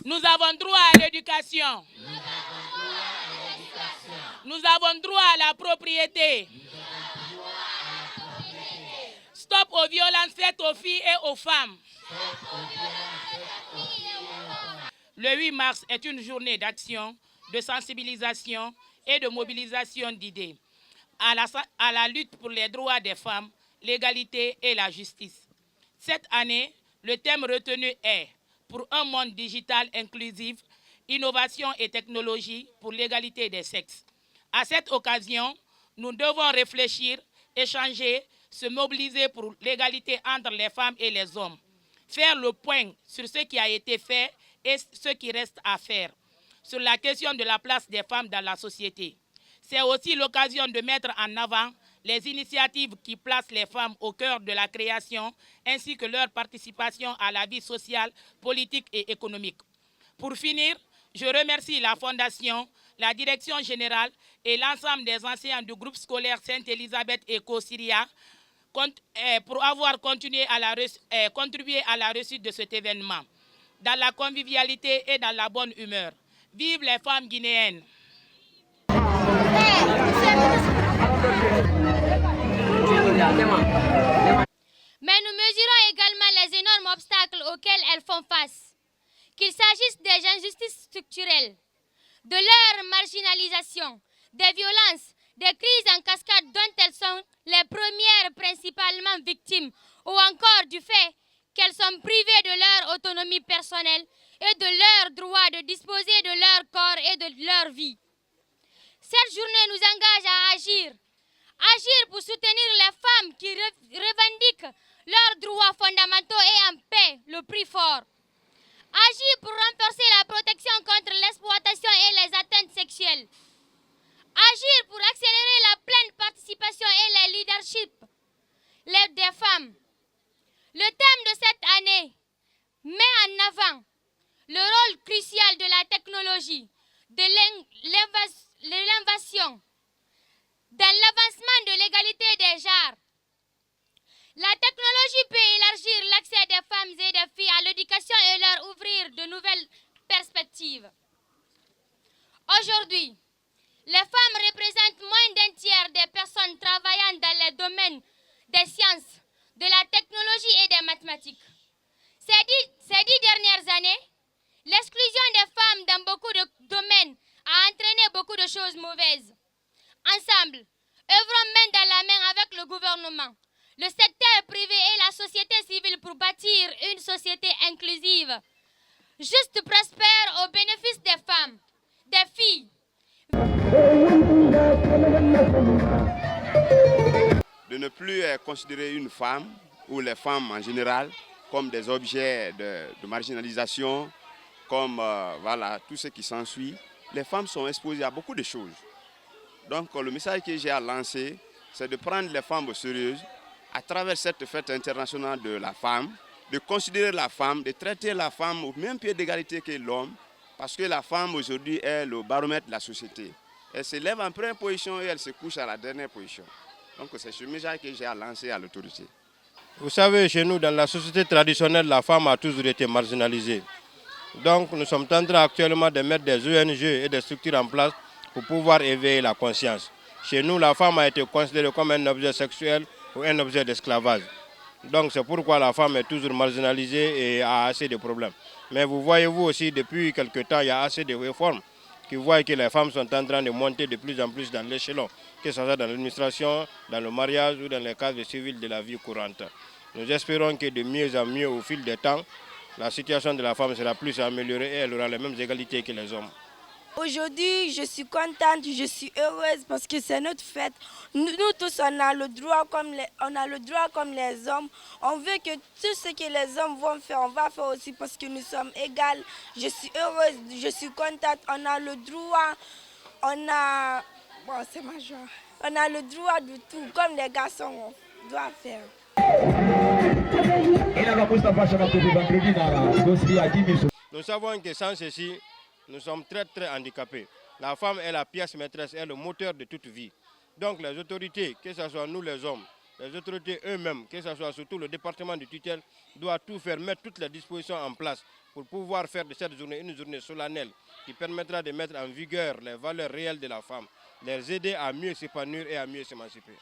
Nous avons droit à l'éducation. Nous avons droit à la propriété. Stop aux violences faites aux filles et aux femmes. Le 8 mars est une journée d'action, de sensibilisation et de mobilisation d'idées à la lutte pour les droits des femmes, l'égalité et la justice. Cette année, le thème retenu est « Pour un monde digital inclusif, innovation et technologie pour l'égalité des sexes ». À cette occasion, nous devons réfléchir, échanger, se mobiliser pour l'égalité entre les femmes et les hommes, faire le point sur ce qui a été fait et ce qui reste à faire, sur la question de la place des femmes dans la société. C'est aussi l'occasion de mettre en avant les initiatives qui placent les femmes au cœur de la création, ainsi que leur participation à la vie sociale, politique et économique. Pour finir, je remercie la Fondation, la Direction générale et l'ensemble des enseignants du groupe scolaire Sainte-Élisabeth et Co-Syria pour avoir contribué à la réussite de cet événement, dans la convivialité et dans la bonne humeur. Vive les femmes guinéennes! Mais nous mesurons également les énormes obstacles auxquels elles font face, qu'il s'agisse des injustices structurelles, de leur marginalisation, des violences, des crises en cascade dont elles sont les premières principalement victimes, ou encore du fait qu'elles sont privées de leur autonomie personnelle et de leur droit de disposer de leur corps et de leur vie. Cette journée nous engage à agir pour soutenir les femmes qui revendiquent leurs droits fondamentaux et en paient le prix fort. Agir pour renforcer la protection contre l'exploitation et les atteintes sexuelles. Agir pour accélérer la pleine participation et le leadership des femmes. Le thème de cette année met en avant le rôle crucial de la technologie, de l'innovation, dans l'avancement de l'égalité des genres. La technologie peut élargir l'accès des femmes et des filles à l'éducation et leur ouvrir de nouvelles perspectives. Aujourd'hui, les femmes représentent moins d'un tiers des personnes travaillant dans les domaines des sciences, de la technologie et des mathématiques. Ces dix dernières années, l'exclusion des femmes dans beaucoup de domaines a entraîné beaucoup de choses mauvaises. Ensemble, œuvrons main dans la main avec le gouvernement, le secteur privé et la société civile pour bâtir une société inclusive, juste, prospère au bénéfice des femmes, des filles. De ne plus considérer une femme, ou les femmes en général, comme des objets de marginalisation, comme voilà, tout ce qui s'ensuit. Les femmes sont exposées à beaucoup de choses. Donc le message que j'ai à lancer, c'est de prendre les femmes au sérieux à travers cette fête internationale de la femme, de considérer la femme, de traiter la femme au même pied d'égalité que l'homme, parce que la femme aujourd'hui est le baromètre de la société. Elle se lève en première position et elle se couche à la dernière position. Donc c'est ce message que j'ai à lancer à l'autorité. Vous savez, chez nous, dans la société traditionnelle, la femme a toujours été marginalisée. Donc nous sommes en train actuellement de mettre des ONG et des structures en place pour pouvoir éveiller la conscience. Chez nous, la femme a été considérée comme un objet sexuel ou un objet d'esclavage. Donc c'est pourquoi la femme est toujours marginalisée et a assez de problèmes. Mais vous voyez, vous aussi, depuis quelque temps, il y a assez de réformes qui voient que les femmes sont en train de monter de plus en plus dans l'échelon, que ce soit dans l'administration, dans le mariage ou dans les cadres civils de la vie courante. Nous espérons que de mieux en mieux, au fil du temps, la situation de la femme sera plus améliorée et elle aura les mêmes égalités que les hommes. Aujourd'hui, je suis contente, je suis heureuse parce que c'est notre fête. Nous tous, on a le droit comme les hommes. On veut que tout ce que les hommes vont faire, on va faire aussi parce que nous sommes égales. Je suis heureuse, je suis contente. On a le droit, c'est ma joie. On a le droit de tout, comme les garçons doivent faire. Nous savons que sans ceci, nous sommes très très handicapés. La femme est la pièce maîtresse, est le moteur de toute vie. Donc les autorités, que ce soit nous les hommes, les autorités eux-mêmes, que ce soit surtout le département du tutelle, doivent tout faire, mettre toutes les dispositions en place pour pouvoir faire de cette journée une journée solennelle qui permettra de mettre en vigueur les valeurs réelles de la femme, les aider à mieux s'épanouir et à mieux s'émanciper.